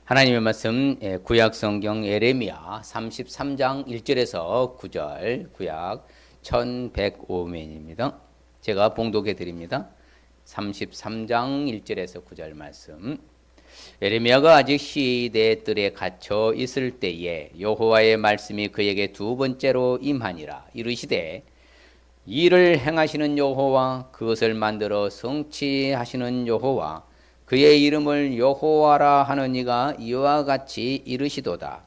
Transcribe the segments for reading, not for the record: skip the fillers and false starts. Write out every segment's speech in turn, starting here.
하나님의 말씀 구약성경 예레미야 33장 1절에서 9절 구약 1105면입니다. 제가 봉독해 드립니다. 33장 1절에서 9절 말씀. 예레미야가 아직 시대의 뜰에 갇혀 있을 때에 여호와의 말씀이 그에게 두 번째로 임하니라. 이르시되 이를 행하시는 여호와, 그것을 만들어 성취하시는 여호와, 그의 이름을 여호와라 하는 이가 이와 같이 이르시도다.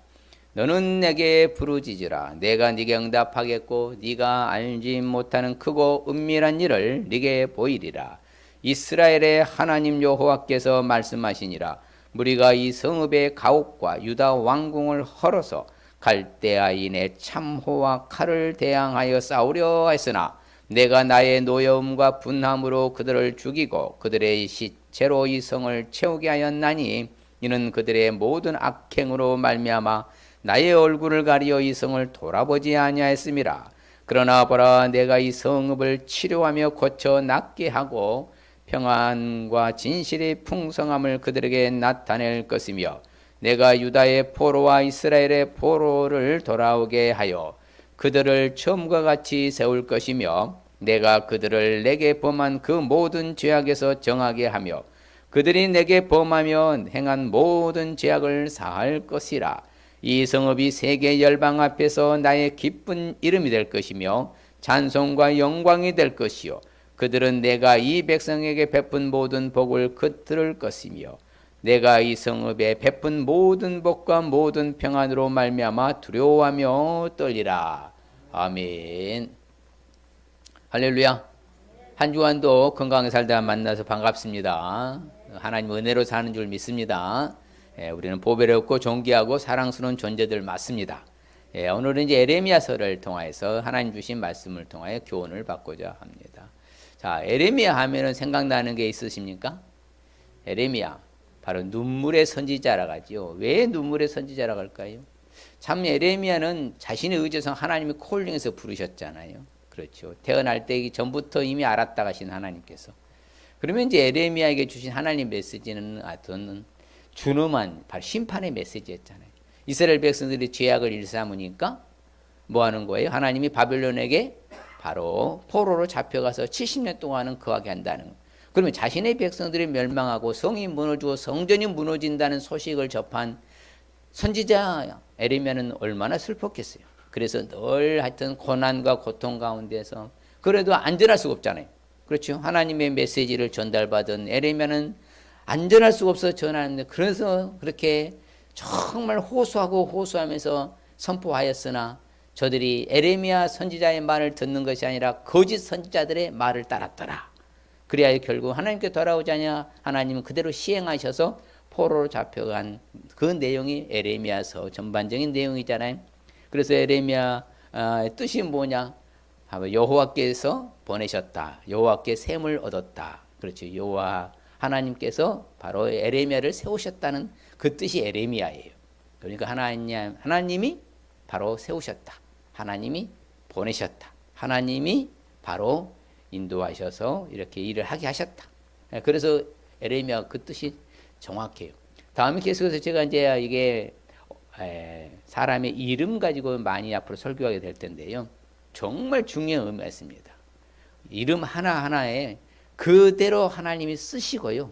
너는 내게 부르짖으라. 내가 네게 응답하겠고 네가 알지 못하는 크고 은밀한 일을 네게 보이리라. 이스라엘의 하나님 여호와께서 말씀하시니라. 무리가 이 성읍의 가옥과 유다 왕궁을 헐어서 갈대아인의 참호와 칼을 대항하여 싸우려 했으나 내가 나의 노여움과 분함으로 그들을 죽이고 그들의 시체로 이 성을 채우게 하였나니 이는 그들의 모든 악행으로 말미암아 나의 얼굴을 가리어 이 성을 돌아보지 아니하였음이라. 그러나 보라, 내가 이 성읍을 치료하며 고쳐 낫게 하고 평안과 진실의 풍성함을 그들에게 나타낼 것이며 내가 유다의 포로와 이스라엘의 포로를 돌아오게 하여 그들을 처음과 같이 세울 것이며 내가 그들을 내게 범한 그 모든 죄악에서 정하게 하며 그들이 내게 범하며 행한 모든 죄악을 사할 것이라. 이 성읍이 세계 열방 앞에서 나의 기쁜 이름이 될 것이며 찬송과 영광이 될 것이요 그들은 내가 이 백성에게 베푼 모든 복을 들을 것이며 내가 이 성읍에 베푼 모든 복과 모든 평안으로 말미암아 두려워하며 떨리라. 아멘. 할렐루야. 한 주간도 건강하게 살다 만나서 반갑습니다. 하나님 은혜로 사는 줄 믿습니다. 우리는 보배롭고 존귀하고 사랑스러운 존재들 맞습니다. 오늘은 이제 에레미야서를 통해서 하나님 주신 말씀을 통하여 교훈을 받고자 합니다. 자, 에레미야 하면은 생각나는 게 있으십니까? 에레미야 바로 눈물의 선지자라고 하지요. 왜 눈물의 선지자라고 할까요? 참 에레미야는 자신의 의지에서 하나님이 콜링해서 부르셨잖아요. 그렇죠. 태어날 때 전부터 이미 알았다 가신 하나님께서. 그러면 이제 에레미야에게 주신 하나님 메시지는 어떤 준엄한 바로 심판의 메시지였잖아요. 이스라엘 백성들이 죄악을 일삼으니까 뭐 하는 거예요? 하나님이 바벨론에게 바로 포로로 잡혀가서 70년 동안은 거하게 한다는 거예요. 그러면 자신의 백성들이 멸망하고 성이 무너지고 성전이 무너진다는 소식을 접한 선지자 에레미야는 얼마나 슬펐겠어요. 그래서 늘 하여튼 고난과 고통 가운데서 그래도 안전할 수가 없잖아요. 그렇죠. 하나님의 메시지를 전달받은 에레미야는 안전할 수가 없어서 전하는데 그래서 그렇게 정말 호소하면서 선포하였으나 저들이 에레미야 선지자의 말을 듣는 것이 아니라 거짓 선지자들의 말을 따랐더라. 그래야 결국 하나님께 돌아오자냐 하나님은 그대로 시행하셔서 포로로 잡혀간 그 내용이 에레미야서 전반적인 내용이잖아요. 그래서 에레미야 뜻이 뭐냐? 여호와께서 보내셨다. 여호와께 샘을 얻었다. 그렇죠. 여호와 하나님께서 바로 에레미야를 세우셨다는 그 뜻이 에레미야예요. 그러니까 하나님이 바로 세우셨다. 하나님이 보내셨다. 하나님이 바로 인도하셔서 이렇게 일을 하게 하셨다. 그래서 에레미야 그 뜻이 정확해요. 다음에 계속해서 제가 이제 이게 사람의 이름 가지고 많이 앞으로 설교하게 될 텐데요. 정말 중요한 의미가 있습니다. 이름 하나하나에 그대로 하나님이 쓰시고요.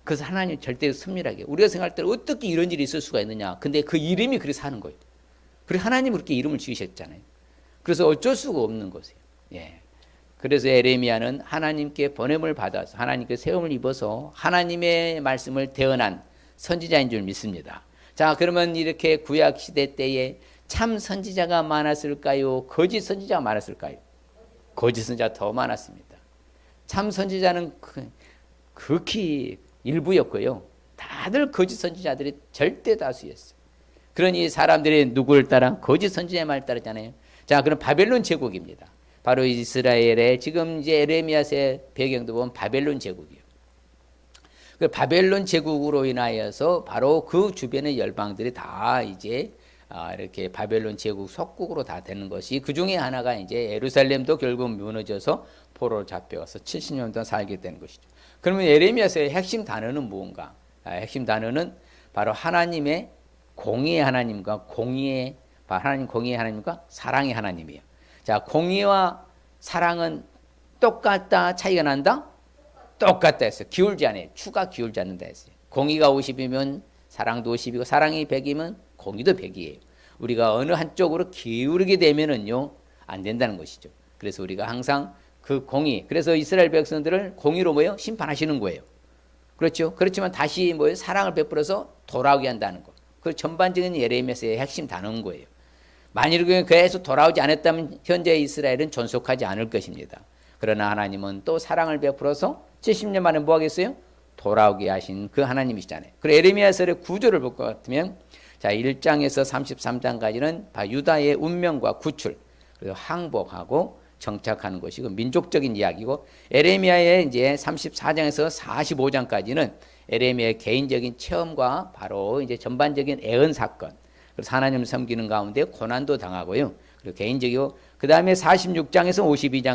그래서 하나님 절대 선밀하게 우리가 생각할 때 어떻게 이런 일이 있을 수가 있느냐. 근데 그 이름이 그래서 하는 거예요. 그리고 하나님이 그렇게 이름을 지으셨잖아요. 그래서 어쩔 수가 없는 것이에요. 예. 그래서 에레미야는 하나님께 번냄을 받아서 하나님께 세움을 입어서 하나님의 말씀을 대언한 선지자인 줄 믿습니다. 자, 그러면 이렇게 구약 시대 때에 참 선지자가 많았을까요? 거짓 선지자가 많았을까요? 거짓 선지자가 더 많았습니다. 참 선지자는 극히 일부였고요. 다들 거짓 선지자들이 절대 다수였어요. 그러니 사람들이 누구를 따라? 거짓 선지자의 말 따르잖아요. 자, 그럼 바벨론 제국입니다. 바로 이스라엘의 지금 이제 에레미야서의 배경도 보면 바벨론 제국이에요. 그 바벨론 제국으로 인하여서 바로 그 주변의 열방들이 다 이제 이렇게 바벨론 제국 속국으로 다 되는 것이 그 중에 하나가 이제 예루살렘도 결국 무너져서 포로로 잡혀가서 70년 동안 살게 되는 것이죠. 그러면 에레미야서의 핵심 단어는 무언가? 핵심 단어는 바로 하나님의 공의의 하나님과 하나님 공의의 하나님과 사랑의 하나님이에요. 자, 공의와 사랑은 똑같다, 차이가 난다? 똑같다 했어요. 기울지 않아요. 추가 기울지 않는다 했어요. 공의가 50이면 사랑도 50이고 사랑이 100이면 공의도 100이에요. 우리가 어느 한쪽으로 기울게 되면은요, 안 된다는 것이죠. 그래서 우리가 항상 그 공의, 그래서 이스라엘 백성들을 공의로 뭐예요? 심판하시는 거예요. 그렇죠? 그렇지만 다시 뭐예요? 사랑을 베풀어서 돌아오게 한다는 거. 그 전반적인 예레미야서의 핵심 단어인 거예요. 만일 계속 돌아오지 않았다면 현재 이스라엘은 존속하지 않을 것입니다. 그러나 하나님은 또 사랑을 베풀어서 70년 만에 뭐 하겠어요? 돌아오게 하신 그 하나님이시잖아요. 그리고 에레미야서의 구조를 볼 것 같으면 자, 1장에서 33장까지는 유다의 운명과 구출, 그리고 항복하고 정착하는 것이고 민족적인 이야기고, 에레미야의 이제 34장에서 45장까지는 에레미야의 개인적인 체험과 바로 이제 전반적인 애언 사건, 그래서 하나님을 섬기는 가운데 고난도 당하고요. 그리고 개인적이고, 그 다음에 46장에서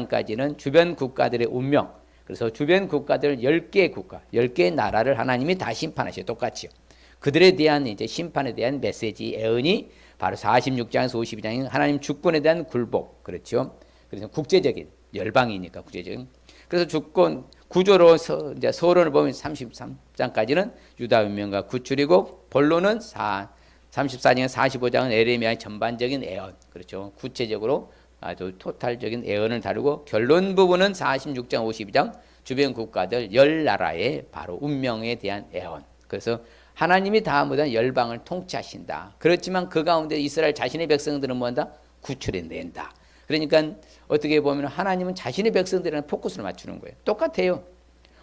52장까지는 주변 국가들의 운명, 그래서 주변 국가들 10개의 국가, 10개의 나라를 하나님이 다 심판하셔요. 똑같이요. 그들에 대한 이제 심판에 대한 메시지, 애언이 바로 46장에서 52장인 하나님 주권에 대한 굴복, 그렇죠. 그래서 국제적인 열방이니까 국제적인. 그래서 주권 구조로 이제 서론을 보면 33장까지는 유다 운명과 구출이고, 본론은 34장에서 45장은 에레미야의 전반적인 애언, 그렇죠. 구체적으로 아주 토탈적인 애언을 다루고, 결론 부분은 46장, 52장 주변 국가들 10나라의 바로 운명에 대한 애언. 그래서 하나님이 다 모든 열방을 통치하신다. 그렇지만 그 가운데 이스라엘 자신의 백성들은 뭐한다? 구출해낸다. 그러니까 어떻게 보면 하나님은 자신의 백성들에는 포커스를 맞추는 거예요. 똑같아요.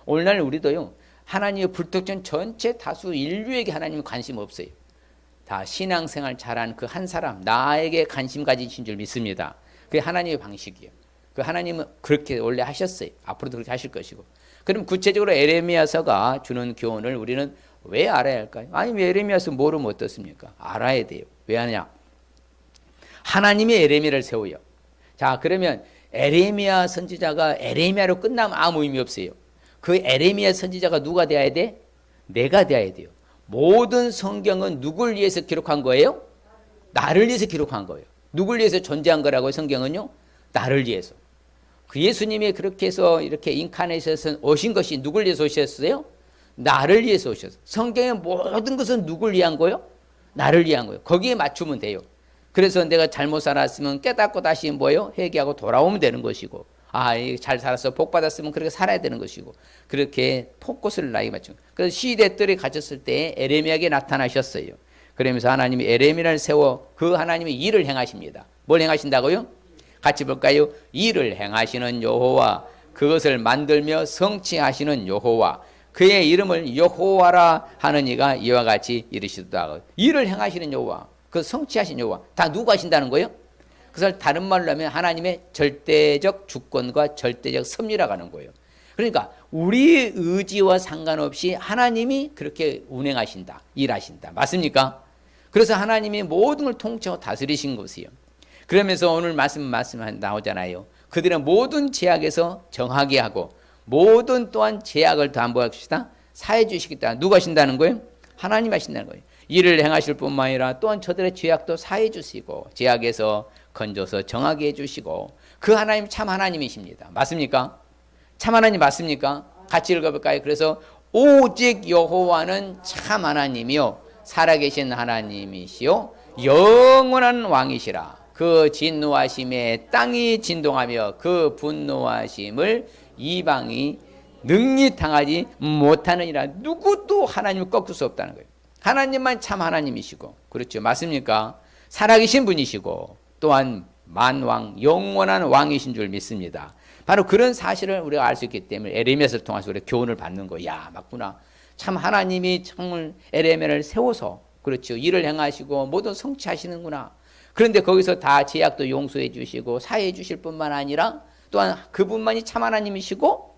오늘날 우리도요, 하나님의 불특정 전체 다수 인류에게 하나님은 관심 없어요. 다 신앙생활 잘한 그 한 사람, 나에게 관심 가지신 줄 믿습니다. 그게 하나님의 방식이에요. 그 하나님은 그렇게 원래 하셨어요. 앞으로도 그렇게 하실 것이고. 그럼 구체적으로 에레미야서가 주는 교훈을 우리는 왜 알아야 할까요? 아니, 왜 에레미야서 모르면 어떻습니까? 알아야 돼요. 왜 하냐? 하나님이 에레미야를 세워요. 자, 그러면 에레미야 선지자가 에레미야로 끝나면 아무 의미 없어요. 그 에레미야 선지자가 누가 돼야 돼? 내가 돼야 돼요. 모든 성경은 누굴 위해서 기록한 거예요? 나를 위해서 기록한 거예요. 누굴 위해서 존재한 거라고요? 성경은요? 나를 위해서. 그 예수님이 그렇게 해서 이렇게 인카네이션에서 오신 것이 누굴 위해서 오셨어요? 나를 위해서 오셨어요. 성경의 모든 것은 누굴 위한 거예요? 나를 위한 거예요. 거기에 맞추면 돼요. 그래서 내가 잘못 살았으면 깨닫고 다시 뭐예요? 회개하고 돌아오면 되는 것이고, 잘 살았어, 복 받았으면 그렇게 살아야 되는 것이고, 그렇게 포커스를 나에게 맞춘 거예요. 그래서 시대들이 갇혔을 때 에레미야에게 나타나셨어요. 그러면서 하나님이 에레미야를 세워 그 하나님이 일을 행하십니다. 뭘 행하신다고요? 같이 볼까요? 일을 행하시는 여호와, 그것을 만들며 성취하시는 여호와, 그의 이름을 여호와라 하는 이가 이와 같이 이르시도다. 일을 행하시는 여호와, 그 성취하신 여호와, 다 누가 하신다는 거예요? 그래서 다른 말로 하면 하나님의 절대적 주권과 절대적 섭리라고 하는 거예요. 그러니까 우리 의지와 상관없이 하나님이 그렇게 운행하신다, 일하신다. 맞습니까? 그래서 하나님이 모든 걸 통치하고 다스리신 것이에요. 그러면서 오늘 말씀 나오잖아요. 그들은 모든 제약에서 정하게 하고 모든 또한 제약을 다 뭐하시다? 사해 주시겠다. 누가 하신다는 거예요? 하나님 하신다는 거예요. 일을 행하실 뿐만 아니라 또한 저들의 죄악도 사해 주시고 제약에서 건져서 정하게 해주시고, 그 하나님 참 하나님이십니다. 맞습니까? 참 하나님 맞습니까? 같이 읽어볼까요? 그래서 오직 여호와는 참 하나님이요 살아계신 하나님이시요 영원한 왕이시라. 그 진노하심에 땅이 진동하며 그 분노하심을 이방이 능히 당하지 못하느니라. 누구도 하나님을 꺾을 수 없다는 거예요. 하나님만 참 하나님이시고, 그렇죠. 맞습니까? 살아계신 분이시고 또한 만왕 영원한 왕이신 줄 믿습니다. 바로 그런 사실을 우리가 알 수 있기 때문에 에레미야서를 통해서 우리가 교훈을 받는 거예요. 야, 맞구나. 참 하나님이 정말 에레미야를 세워서, 그렇죠, 일을 행하시고 모든 성취하시는구나. 그런데 거기서 다 제약도 용서해 주시고 사해 주실 뿐만 아니라 또한 그분만이 참 하나님이시고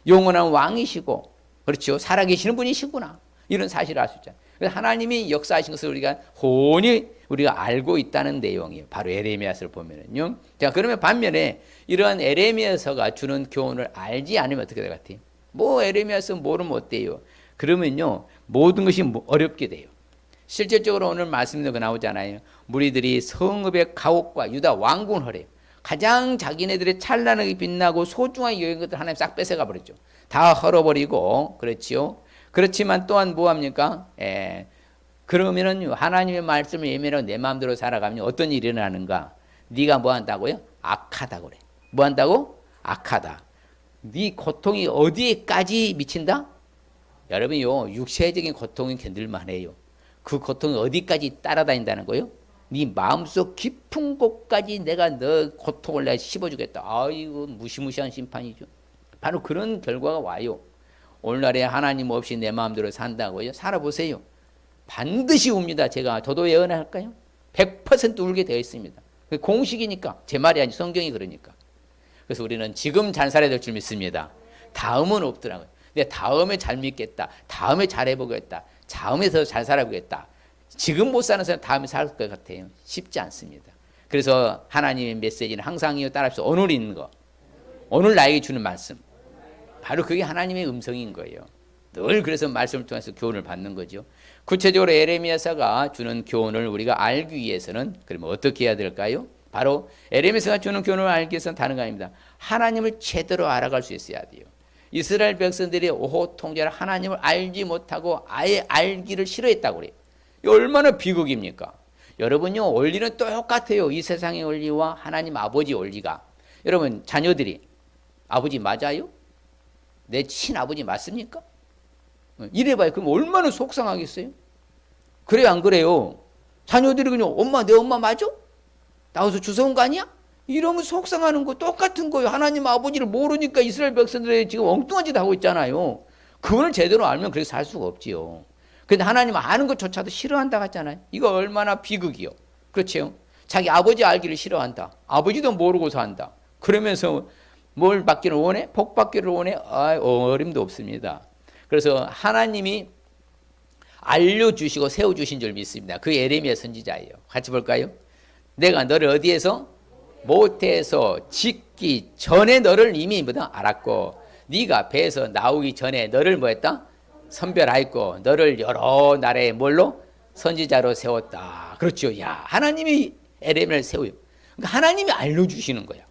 영원한 왕이시고, 그렇죠, 살아계시는 분이시구나. 이런 사실을 알 수 있잖아요. 그래서 하나님이 역사하신 것을 우리가 훤히 우리가 알고 있다는 내용이에요. 바로 에레미야서를 보면은요. 자, 그러면 반면에 이러한 에레미야서가 주는 교훈을 알지 않으면 어떻게 될 것 같아요? 뭐 에레미야서 모르면 어때요? 그러면요 모든 것이 어렵게 돼요. 실질적으로 오늘 말씀도 나오잖아요. 무리들이 성읍의 가옥과 유다 왕궁을 허래요. 가장 자기네들의 찬란하게 빛나고 소중한 여인 것들 하나님 싹 뺏어가 버렸죠. 다 헐어버리고, 그렇지요. 그렇지만 또한 뭐합니까? 그러면은 하나님의 말씀을 예민하고 내 마음대로 살아가면 어떤 일이 일어나는가? 네가 뭐 한다고요? 악하다 그래. 뭐 한다고? 악하다. 네 고통이 어디에까지 미친다? 여러분요, 육체적인 고통은 견딜만 해요. 그 고통이 어디까지 따라다닌다는 거요? 네 마음속 깊은 곳까지 내가 너 고통을 내가 씹어주겠다. 아이고, 무시무시한 심판이죠. 바로 그런 결과가 와요. 오늘날에 하나님 없이 내 마음대로 산다고요? 살아보세요. 반드시 웁니다. 저도 예언할까요? 100% 울게 되어 있습니다. 공식이니까. 제 말이 아니고 성경이 그러니까. 그래서 우리는 지금 잘 살아야 될 줄 믿습니다. 다음은 없더라고요. 근데 다음에 잘 믿겠다. 다음에 잘 해보겠다. 다음에 더 잘 살아보겠다. 지금 못 사는 사람 다음에 살 것 같아요. 쉽지 않습니다. 그래서 하나님의 메시지는 항상이요 따라서 오늘 있는 거. 오늘 나에게 주는 말씀. 바로 그게 하나님의 음성인 거예요. 늘 그래서 말씀을 통해서 교훈을 받는 거죠. 구체적으로 에레미야서가 주는 교훈을 우리가 알기 위해서는 그러면 어떻게 해야 될까요? 바로 에레미야서가 주는 교훈을 알기 위해서는 다른 거 아닙니다. 하나님을 제대로 알아갈 수 있어야 돼요. 이스라엘 백성들이 오호 통제를 하나님을 알지 못하고 아예 알기를 싫어했다고 그래요. 이 얼마나 비극입니까? 여러분요, 원리는 똑같아요. 이 세상의 원리와 하나님 아버지 원리가. 여러분, 자녀들이 아버지 맞아요? 내 친아버지 맞습니까? 이래봐요. 그럼 얼마나 속상하겠어요? 그래요, 안 그래요? 자녀들이 그냥 엄마, 내 엄마 맞아? 나와서 주워온 거 아니야? 이러면 속상하는 거 똑같은 거예요. 하나님 아버지를 모르니까 이스라엘 백성들이 지금 엉뚱한 짓 하고 있잖아요. 그걸 제대로 알면 그렇게 살 수가 없지요. 근데 하나님 아는 것조차도 싫어한다 하잖아요. 이거 얼마나 비극이요. 그렇죠? 자기 아버지 알기를 싫어한다. 아버지도 모르고 산다. 그러면서 뭘 받기를 원해? 복 받기를 원해? 어림도 없습니다. 그래서 하나님이 알려주시고 세워주신 줄 믿습니다. 그 에레미야 선지자예요. 같이 볼까요? 내가 너를 어디에서? 모태에서 짓기 전에 너를 이미 뭐다 알았고, 네가 배에서 나오기 전에 너를 뭐했다? 선별하였고, 너를 여러 나라의 뭘로? 선지자로 세웠다. 그렇죠. 야, 하나님이 에레미야를 세워요. 그러니까 하나님이 알려주시는 거야.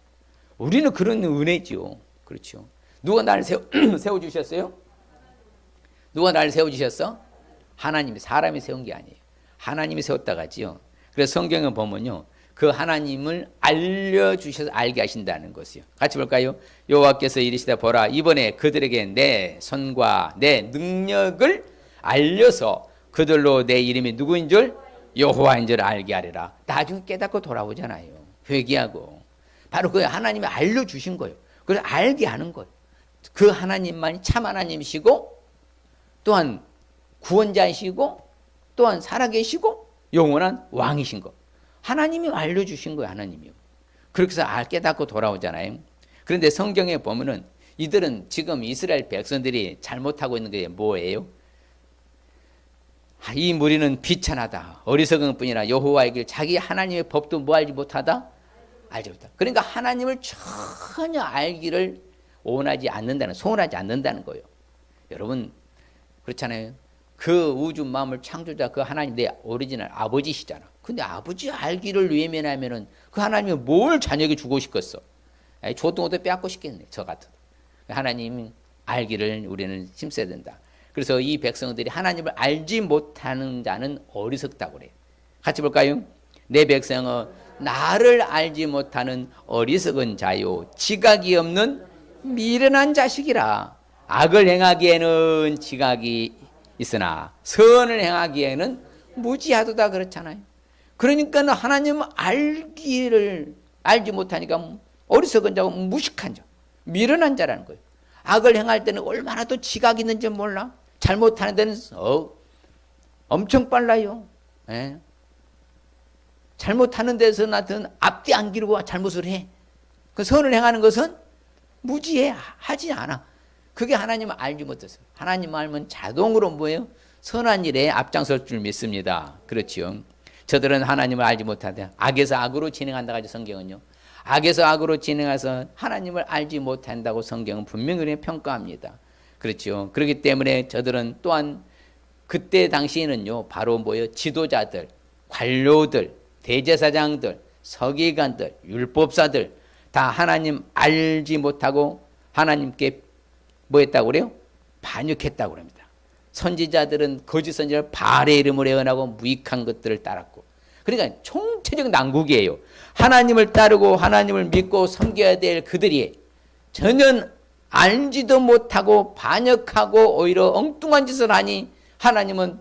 우리는 그런 은혜죠. 그렇죠. 누가 나를 세워주셨어요? 누가 나를 세워주셨어? 하나님이, 사람이 세운 게 아니에요. 하나님이 세웠다고 하지요. 그래서 성경에 보면요, 그 하나님을 알려주셔서 알게 하신다는 것이요. 같이 볼까요? 여호와께서 이르시되 보라, 이번에 그들에게 내 손과 내 능력을 알려서 그들로 내 이름이 누구인 줄? 여호와인 줄 알게 하리라. 나중에 깨닫고 돌아오잖아요. 회개하고. 바로 그 하나님이 알려주신 거예요. 그래서 알게 하는 거예요. 그 하나님만이 참 하나님이시고, 또한 구원자이시고, 또한 살아계시고 영원한 왕이신 거. 하나님이 알려주신 거예요. 하나님이요. 그렇게 해서 깨닫고 돌아오잖아요. 그런데 성경에 보면은 이들은 지금 이스라엘 백성들이 잘못하고 있는 게 뭐예요? 이 무리는 비천하다, 어리석은 뿐이라 여호와의 길, 자기 하나님의 법도 뭐 알지 못하다? 알지 못하다. 그러니까 하나님을 전혀 알기를 원하지 않는다는, 소원하지 않는다는 거예요. 여러분 그렇잖아요. 그 우주 마음을 창조자 그 하나님, 내 오리지널 아버지시잖아. 근데 아버지 알기를 외면하면은 그 하나님이 뭘 자녀에게 주고 싶겠어? 줘도 못해 빼앗고 싶겠네. 저 같아도. 하나님 알기를 우리는 힘써야 된다. 그래서 이 백성들이 하나님을 알지 못하는 자는 어리석다고 그래요. 같이 볼까요? 내 백성은 나를 알지 못하는 어리석은 자요, 지각이 없는 미련한 자식이라. 악을 행하기에는 지각이 있으나 선을 행하기에는 무지하도다 그렇잖아요. 그러니까 하나님 알기를 알지 못하니까 어리석은 자고 무식한 자, 미련한 자라는 거예요. 악을 행할 때는 얼마나 또 지각이 있는지 몰라. 잘못하는 데는 엄청 빨라요. 예. 잘못하는 데서는 앞뒤 안 기르고 잘못을 해. 그 선을 행하는 것은 무지해, 하지 않아. 그게 하나님을 알지 못해서. 하나님 알면 자동으로 뭐예요? 선한 일에 앞장설 줄 믿습니다. 그렇죠. 저들은 하나님을 알지 못하되 악에서 악으로 진행한다고 하죠. 성경은요. 악에서 악으로 진행해서 하나님을 알지 못한다고 성경은 분명히 평가합니다. 그렇죠. 그렇기 때문에 저들은 또한 그때 당시에는요, 바로 뭐예요? 지도자들, 관료들, 대제사장들, 서기관들, 율법사들 다 하나님 알지 못하고 하나님께 뭐 했다고 그래요? 반역했다고 합니다. 선지자들은 거짓 선지자를 바알의 이름을 예언하고 무익한 것들을 따랐고, 그러니까 총체적 난국이에요. 하나님을 따르고 하나님을 믿고 섬겨야 될 그들이 전혀 알지도 못하고 반역하고 오히려 엉뚱한 짓을 하니 하나님은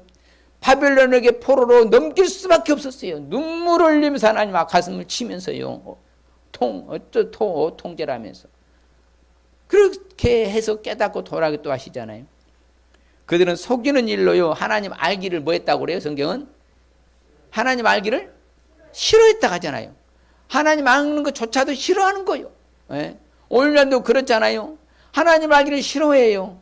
바벨론에게 포로로 넘길 수밖에 없었어요. 눈물을 흘리면서 하나님 가슴을 치면서요. 통제를 하면서. 그렇게 해서 깨닫고 돌아가게 또 하시잖아요. 그들은 속이는 일로요, 하나님 알기를 뭐 했다고 그래요? 성경은 하나님 알기를 싫어했다고 하잖아요. 하나님 아는 것조차도 싫어하는 거예요. 예? 오늘날도 그렇잖아요. 하나님 알기를 싫어해요.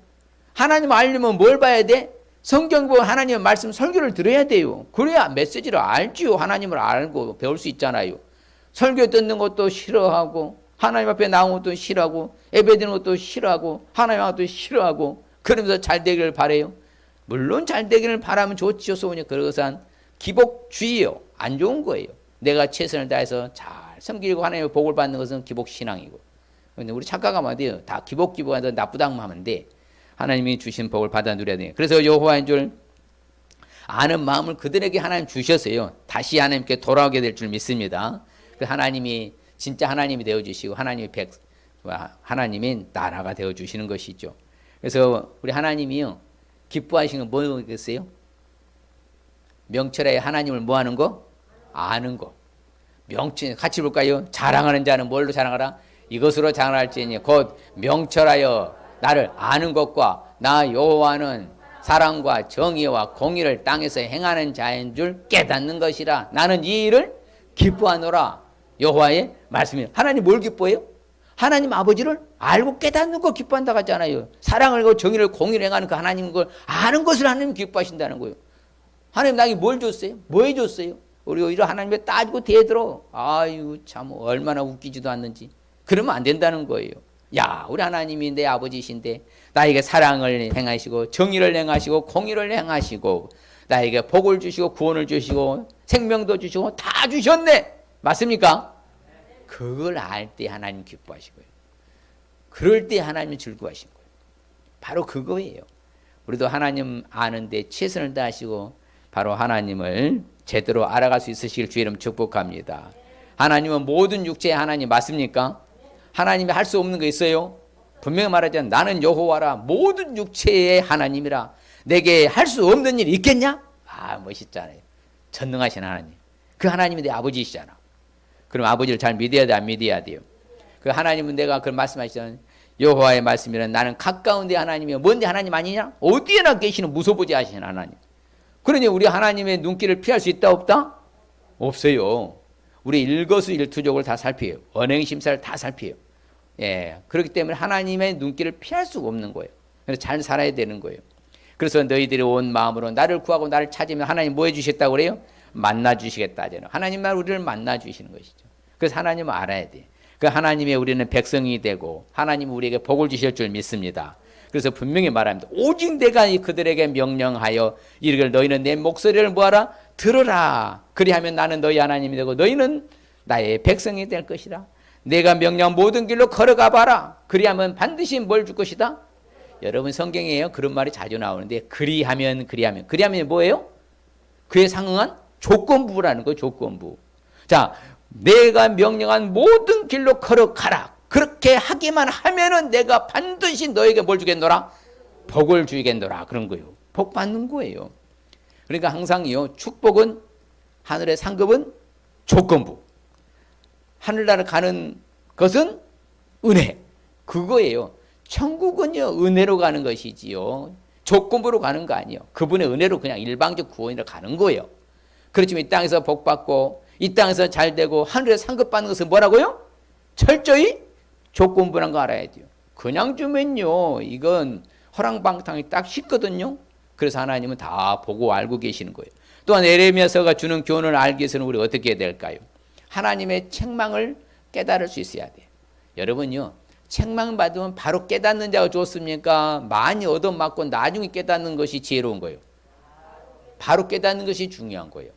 하나님 알려면 뭘 봐야 돼? 성경 보고 하나님의 말씀 설교를 들어야 돼요. 그래야 메시지를 알지요. 하나님을 알고 배울 수 있잖아요. 설교 듣는 것도 싫어하고 하나님 앞에 나온 것도 싫어하고 예배 드리는 것도 싫어하고 하나님 앞에 싫어하고 그러면서 잘 되기를 바래요. 물론 잘 되기를 바라면 좋지요. 소원이 그것은 기복주의요. 안 좋은 거예요. 내가 최선을 다해서 잘 섬기고 하나님의 복을 받는 것은 기복신앙이고, 근데 우리 착각하면 안 돼요. 다 기복하다 나쁘다고 하면 돼. 하나님이 주신 복을 받아 누려야 돼요. 그래서 여호와인 줄 아는 마음을 그들에게 하나님 주셨어요. 다시 하나님께 돌아오게 될 줄 믿습니다. 그 하나님이 진짜 하나님이 되어주시고 하나님이 나라가 되어주시는 것이죠. 그래서 우리 하나님이요, 기뻐하시는 건 뭐겠어요? 명철하여 하나님을 뭐 하는 거? 아는 거. 명철 같이 볼까요? 자랑하는 자는 뭘로 자랑하라? 이것으로 자랑할지니 곧 명철하여 나를 아는 것과 나 여호와는 사랑과 정의와 공의를 땅에서 행하는 자인 줄 깨닫는 것이라. 나는 이 일을 기뻐하노라. 여호와의 말씀이에요. 하나님 뭘 기뻐해요? 하나님 아버지를 알고 깨닫는 거 기뻐한다고 하잖아요. 사랑을 하고 정의를 공의를 행하는 그 하나님 걸 아는 것을 하나님 기뻐하신다는 거예요. 하나님 나에게 뭘 줬어요? 뭐 해줬어요? 우리 오히려 하나님께 따지고 대들어. 아유 참 얼마나 웃기지도 않는지. 그러면 안 된다는 거예요. 야, 우리 하나님이 내 아버지이신데 나에게 사랑을 행하시고 정의를 행하시고 공의를 행하시고 나에게 복을 주시고 구원을 주시고 생명도 주시고 다 주셨네. 맞습니까? 그걸 알 때 하나님 기뻐하시고요. 그럴 때 하나님이 즐거워하신 거예요. 바로 그거예요. 우리도 하나님 아는데 최선을 다하시고 바로 하나님을 제대로 알아갈 수 있으시길 주의 이름 축복합니다. 하나님은 모든 육체의 하나님 맞습니까? 하나님이 할 수 없는 거 있어요? 분명히 말하자면 나는 여호와라 모든 육체의 하나님이라. 내게 할 수 없는 일이 있겠냐? 아, 멋있잖아요. 전능하신 하나님. 그 하나님이 내 아버지이시잖아. 그럼 아버지를 잘 믿어야 돼, 안 믿어야 돼요? 그 하나님은 내가 그 말씀하시잖아요. 여호와의 말씀이란 나는 가까운 데 하나님이요. 뭔데 하나님 아니냐? 어디에나 계시는 무소부지 하시는 하나님. 그러니 우리 하나님의 눈길을 피할 수 있다 없다? 없어요. 우리 일거수일투족을 다 살펴요. 언행심사를 다 살펴요. 예, 그렇기 때문에 하나님의 눈길을 피할 수가 없는 거예요. 그래서 잘 살아야 되는 거예요. 그래서 너희들이 온 마음으로 나를 구하고 나를 찾으면 하나님 뭐 해주셨다고 그래요? 만나주시겠다 하잖아요. 하나님만 우리를 만나주시는 것이죠. 그래서 하나님을 알아야 돼. 그 하나님의 우리는 백성이 되고 하나님 우리에게 복을 주실 줄 믿습니다. 그래서 분명히 말합니다. 오직 내가 그들에게 명령하여 이르기를 너희는 내 목소리를 뭐하라? 들으라. 그리하면 나는 너희 하나님이 되고 너희는 나의 백성이 될 것이라. 내가 명령한 모든 길로 걸어가 봐라. 그리하면 반드시 뭘 줄 것이다? 여러분 성경에요 그런 말이 자주 나오는데 그리하면 뭐예요? 그에 상응한 조건부라는 거예요. 조건부. 자, 내가 명령한 모든 길로 걸어가라. 그렇게 하기만 하면은 내가 반드시 너에게 뭘 주겠노라? 복을 주겠노라. 그런 거예요. 복 받는 거예요. 그러니까 항상요 축복은 하늘의 상급은 조건부. 하늘나라 가는 것은 은혜. 그거예요. 천국은요 은혜로 가는 것이지요. 조건부로 가는 거 아니에요. 그분의 은혜로 그냥 일방적 구원이라 가는 거예요. 그렇지만 이 땅에서 복 받고 이 땅에서 잘 되고 하늘에 상급 받는 것은 뭐라고요? 철저히 조건부란 거 알아야 돼요. 그냥 주면요 이건 허랑방탕이 딱 쉽거든요. 그래서 하나님은 다 보고 알고 계시는 거예요. 또한 에레미야서가 주는 교훈을 알기 위해서는 우리가 어떻게 해야 될까요? 하나님의 책망을 깨달을 수 있어야 돼요. 여러분요 책망 받으면 바로 깨닫는 자가 좋습니까? 많이 얻어맞고 나중에 깨닫는 것이 지혜로운 거예요. 바로 깨닫는 것이 중요한 거예요.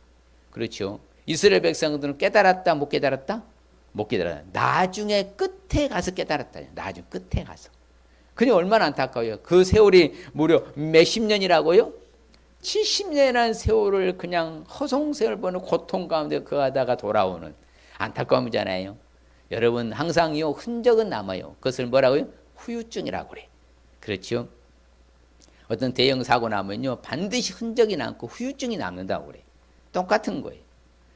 그렇죠? 이스라엘 백성들은 깨달았다, 못 깨달았다? 못 깨달았다. 나중에 끝에 가서 깨달았다. 나중 끝에 가서. 그게 얼마나 안타까워요. 그 세월이 무려 몇십 년이라고요? 70년이라는 세월을 그냥 허송세월 보는 고통 가운데 거하다가 돌아오는 안타까움이잖아요. 여러분 항상요 흔적은 남아요. 그것을 뭐라고요? 후유증이라고 그래. 그렇죠? 어떤 대형 사고 나면요 반드시 흔적이 남고 후유증이 남는다고 그래. 똑같은 거예요.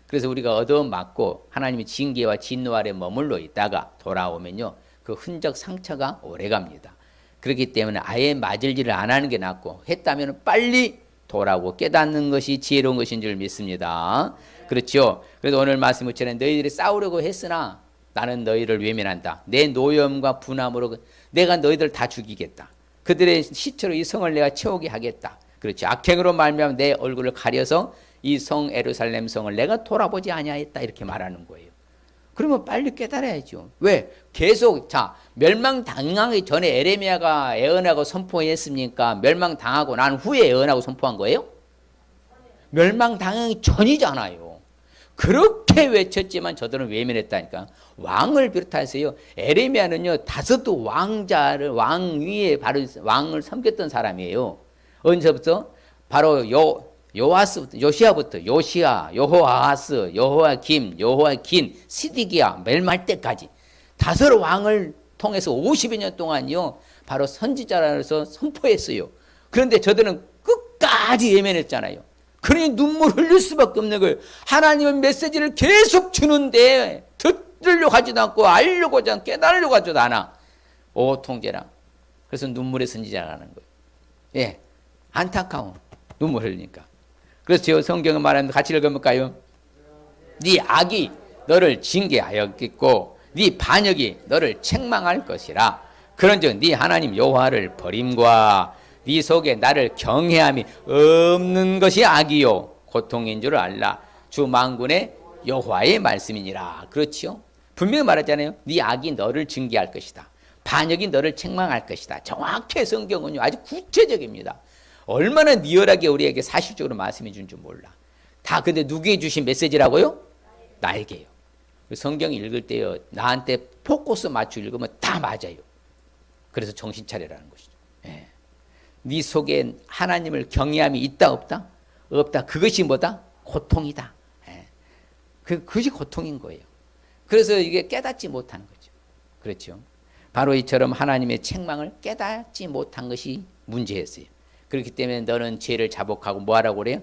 그래서 우리가 얻어맞고 하나님의 징계와 진노 아래 머물러 있다가 돌아오면요 그 흔적 상처가 오래갑니다. 그렇기 때문에 아예 맞을 일을 안 하는 게 낫고 했다면 빨리 돌아오고 깨닫는 것이 지혜로운 것인 줄 믿습니다. 그렇죠? 그래서 오늘 말씀처럼 너희들이 싸우려고 했으나 나는 너희를 외면한다. 내 노염과 분함으로 내가 너희들 다 죽이겠다. 그들의 시체로 이 성을 내가 채우게 하겠다. 그렇죠? 악행으로 말미암아 내 얼굴을 가려서 이 성 예루살렘 성을 내가 돌아보지 아니하였다. 이렇게 말하는 거예요. 그러면 빨리 깨달아야죠. 왜? 계속 멸망당하기 전에 에레미야가 예언하고 선포했습니까? 멸망당하고 난 후에 예언하고 선포한 거예요? 멸망당하기 전이잖아요. 그렇게 외쳤지만 저들은 외면했다니까. 왕을 비롯해서요. 에레미야는요. 5 왕자를 왕 위에 바로 왕을 섬겼던 사람이에요. 언제부터? 바로 요아스부터 요시아부터 요시아, 여호아하스, 여호야김, 여호야긴, 시디기야 멸망할 때까지 5 왕을 통해서 50여 년 동안요. 바로 선지자라서 선포했어요. 그런데 저들은 끝까지 예면했잖아요. 그러니 눈물 흘릴 수밖에 없는 거예요. 하나님의 메시지를 계속 주는데 듣으려고 하지도 않고 알려고 하지 않고 깨달으려고 하지도 않아. 오 통제라. 그래서 눈물의 선지자라는 거예요. 예, 안타까운 눈물 흘리니까. 그래서 성경을 말하는데 같이 읽어볼까요? 네 악이 너를 징계하였겠고 네 반역이 너를 책망할 것이라. 그런즉 네 하나님 여호와를 버림과 네 속에 나를 경외함이 없는 것이 악이요 고통인 줄 알라. 주 만군의 여호와의 말씀이니라. 그렇지요? 분명히 말하잖아요. 네 악이 너를 징계할 것이다. 반역이 너를 책망할 것이다. 정확히 성경은요 아주 구체적입니다. 얼마나 리얼하게 우리에게 사실적으로 말씀해 준 줄 몰라. 다 근데 누구에게 주신 메시지라고요? 나에게요. 성경 읽을 때요 나한테 포커스 맞추 읽으면 다 맞아요. 그래서 정신 차리라는 것이죠. 예. 네 속에 하나님을 경외함이 있다 없다? 없다. 그것이 뭐다? 고통이다. 예. 그것이 고통인 거예요. 그래서 이게 깨닫지 못하는 거죠. 그렇죠. 바로 이처럼 하나님의 책망을 깨닫지 못한 것이 문제였어요. 그렇기 때문에 너는 죄를 자복하고 뭐하라고 그래요?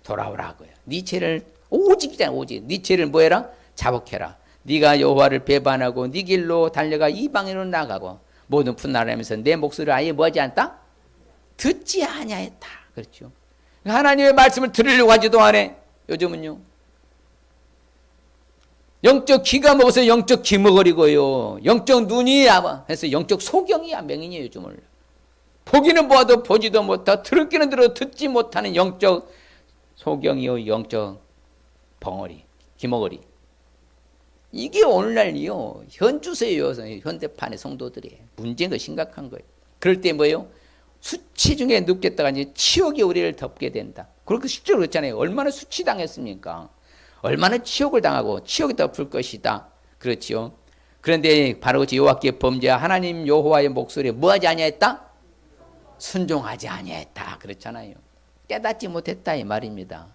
돌아오라고요. 네 죄를 오직이잖아. 오직. 네 죄를 뭐해라? 자복해라. 네가 여호와를 배반하고 네 길로 달려가 이방인으로 나가고 모든 분나라면서 내 목소리를 아예 뭐하지 않다? 듣지 아니하였다. 그렇죠. 하나님의 말씀을 들으려고 하지도 않아. 요즘은요. 영적 귀가 먹어서 영적 귀머거리고요. 영적 눈이 해서 영적 소경이야 맹인이에요 요즘은. 보기는 보아도 보지도 못하고 들었기는 들어 듣지 못하는 영적 소경이요 영적 벙어리 귀머거리. 이게 오늘날이요 현주세요 현대판의 성도들이 문제가 심각한 거예요. 그럴 때 뭐예요? 수치 중에 눕겠다가 이제 치욕이 우리를 덮게 된다. 그렇게 실제로 그렇잖아요. 얼마나 수치당했습니까? 얼마나 치욕을 당하고 치욕이 덮을 것이다. 그렇지요. 그런데 바로 여호와께 범죄하 하나님 여호와의 목소리에 뭐하지 아니하였다? 순종하지 아니했다. 그렇잖아요. 깨닫지 못했다 이 말입니다.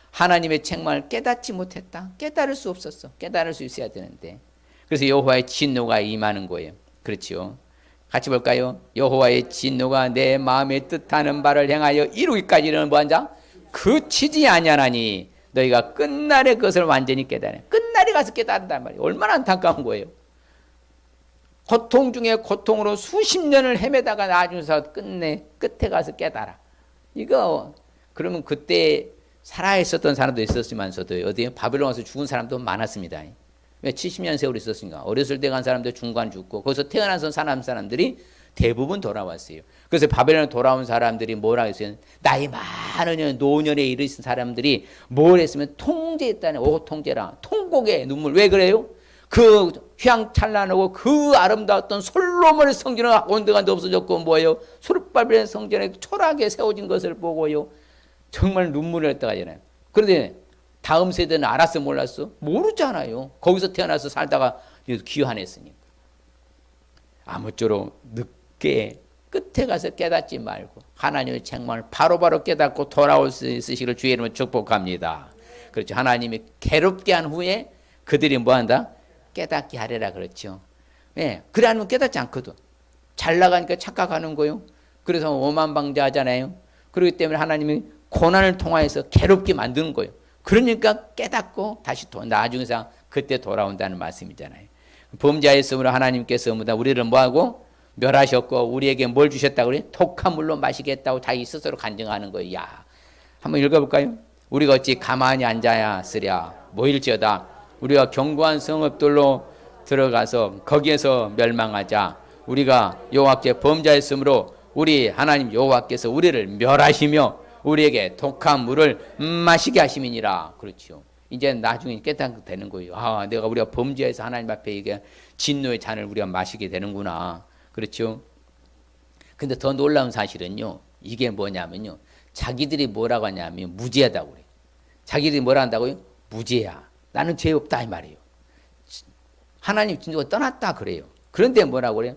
하나님의 책망을 깨닫지 못했다. 깨달을 수 없었어. 깨달을 수 있어야 되는데. 그래서 여호와의 진노가 임하는 거예요. 그렇죠. 같이 볼까요? 여호와의 진노가 내 마음에 뜻하는 바를 행하여 이루기까지는 뭐한다? 그치지 아니하나니 너희가 끝날에 그것을 완전히 깨달아. 끝날에 가서 깨달은단 말이에요. 얼마나 안타까운 거예요. 고통 중에 고통으로 수십 년을 헤매다가 나중에서 끝에 가서 깨달아. 이거 그러면 그때 살아있었던 사람도 있었지만서도 어디 바벨론 와서 죽은 사람도 많았습니다. 왜 70년 세월이 있었으니까. 어렸을 때 간 사람들 중간 죽고 거기서 태어나서 사람들이 대부분 돌아왔어요. 그래서 바벨론에 돌아온 사람들이 뭐라 했어요? 나이 많은 노년에 이르신 사람들이 뭘 했으면 통제했다네. 오 통제라. 통곡의 눈물. 왜 그래요? 그 휘황찬란하고 그 아름다웠던 솔로몬의 성전은 온데간데 없어졌고 뭐예요? 수르바벨의 성전에 초라하게 세워진 것을 보고요. 정말 눈물을 했다 하잖아요. 그런데 다음 세대는 알았어 몰랐어? 모르잖아요. 거기서 태어나서 살다가 귀환했으니까. 아무쪼록 늦게 끝에 가서 깨닫지 말고 하나님의 책망을 바로바로 깨닫고 돌아올 수 있으시기를 주의 이름으로 축복합니다. 그렇죠. 하나님이 괴롭게 한 후에 그들이 뭐한다? 깨닫게 하리라 그렇죠. 예, 그래 않으면 깨닫지 않거든. 잘 나가니까 착각하는 거요. 그래서 오만방자하잖아요. 그렇기 때문에 하나님이 고난을 통하여서 괴롭게 만드는 거예요. 그러니까 깨닫고 다시 나중에서 그때 돌아온다는 말씀이잖아요. 범죄하였으므로 하나님께서 우리를 뭐하고 멸하셨고 우리에게 뭘 주셨다고 그래? 독한 물로 마시겠다고 자기 스스로 간증하는 거예요. 야, 한번 읽어볼까요? 우리가 어찌 가만히 앉아야 쓰랴 뭐일지어다 우리가 견고한 성읍들로 들어가서 거기에서 멸망하자. 우리가 여호와께 범죄하였으므로 우리 하나님 여호와께서 우리를 멸하시며 우리에게 독한 물을 마시게 하심이니라. 그렇죠. 이제 나중에 깨닫게 되는 거예요. 아, 내가 우리가 범죄해서 하나님 앞에 이게 진노의 잔을 우리가 마시게 되는구나. 그렇죠. 근데 더 놀라운 사실은요. 이게 뭐냐면요. 자기들이 뭐라고 하냐면 무죄하다고 그래요. 자기들이 뭐라 한다고요? 무죄야. 나는 죄 없다 이 말이에요. 하나님 진노가 떠났다 그래요. 그런데 뭐라고 그래요?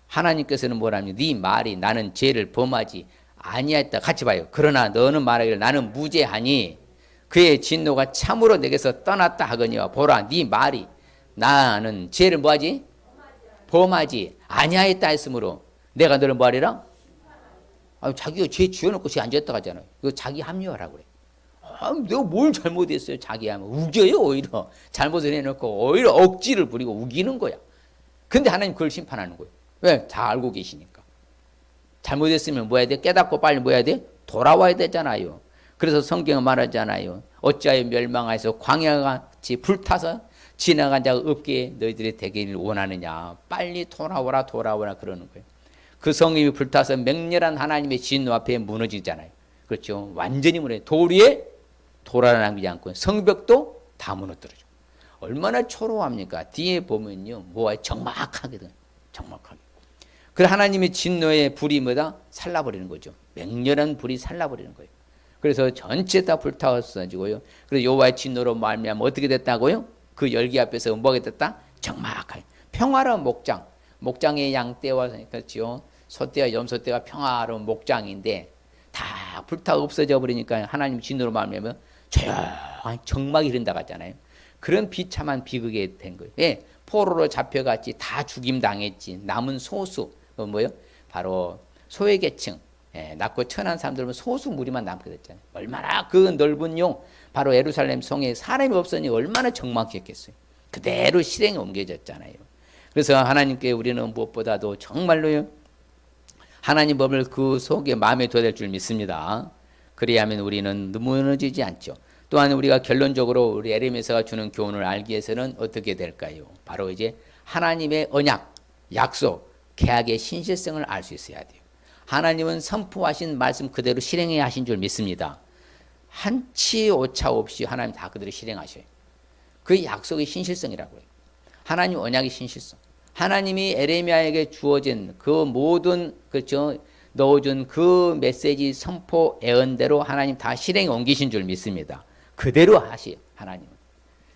하나님께서는 뭐라면 네 말이 나는 죄를 범하지 아니하였다. 같이 봐요. 그러나 너는 말하기를 나는 무죄하니 그의 진노가 참으로 내게서 떠났다 하거니와 보라 네 말이 나는 죄를 뭐하지? 범하지 아니하였다 했으므로 내가 너를 뭐하리라? 자기가 죄 지어놓고 죄 안 지었다 하잖아요. 이거 자기 합리화라고 그래. 내가 뭘 잘못했어요? 자기 하면 우겨요. 오히려 잘못을 해놓고 오히려 억지를 부리고 우기는 거야. 근데 하나님 그걸 심판하는 거예요. 왜? 다 알고 계시니까. 잘못했으면 뭐 해야 돼? 깨닫고 빨리 뭐 해야 돼? 돌아와야 되잖아요. 그래서 성경은 말하잖아요. 어찌하여 멸망하여서 광야같이 불타서 지나간 자가 없게 너희들이 되기를 원하느냐. 빨리 돌아오라 그러는 거예요. 그 성읍이 불타서 맹렬한 하나님의 진노 앞에 무너지잖아요. 그렇죠. 완전히 무너져. 돌 위에 돌아남지 않고 성벽도 다 무너뜨려져. 얼마나 초로합니까? 뒤에 보면요. 뭐가 정막하거든. 정막하게. 그 하나님의 진노의 불이 뭐다? 살라버리는 거죠. 맹렬한 불이 살라버리는 거예요. 그래서 전체 다 불타서지고요. 그래서 여호와의 진노로 말미암아 어떻게 됐다고요? 그 열기 앞에서 뭐가 됐다? 정막하게. 평화로운 목장. 목장의 양떼와 그렇죠. 소떼와 염소떼가 평화로운 목장인데 다 불타 없어져 버리니까 하나님 진노로 말미암아 조용한 정막이 흐른다고 하잖아요. 그런 비참한 비극이 된 거예요. 예, 포로로 잡혀갔지 다 죽임당했지. 남은 소수 뭐요? 바로 소외계층. 예, 낮고 천한 사람들은 소수 무리만 남게 됐잖아요. 얼마나 그 넓은 용 바로 예루살렘 성에 사람이 없으니 얼마나 적막했겠어요. 그대로 실행에 옮겨졌잖아요. 그래서 하나님께 우리는 무엇보다도 정말로요. 하나님 법을 그 속에 마음에 둬야 될 줄 믿습니다. 그래야만 우리는 무너지지 않죠. 또한 우리가 결론적으로 우리 에레미야서가 주는 교훈을 알기 위해서는 어떻게 될까요? 바로 이제 하나님의 언약, 약속, 계약의 신실성을 알 수 있어야 돼요. 하나님은 선포하신 말씀 그대로 실행해야 하신 줄 믿습니다. 한치 오차 없이 하나님 다 그대로 실행하셔요. 그 약속의 신실성이라고 해요. 하나님 언약의 신실성. 하나님이 에레미야에게 주어진 그 모든 그렇죠 넣어준 그 메시지 선포 예언대로 하나님 다 실행에 옮기신 줄 믿습니다. 그대로 하시요 하나님은.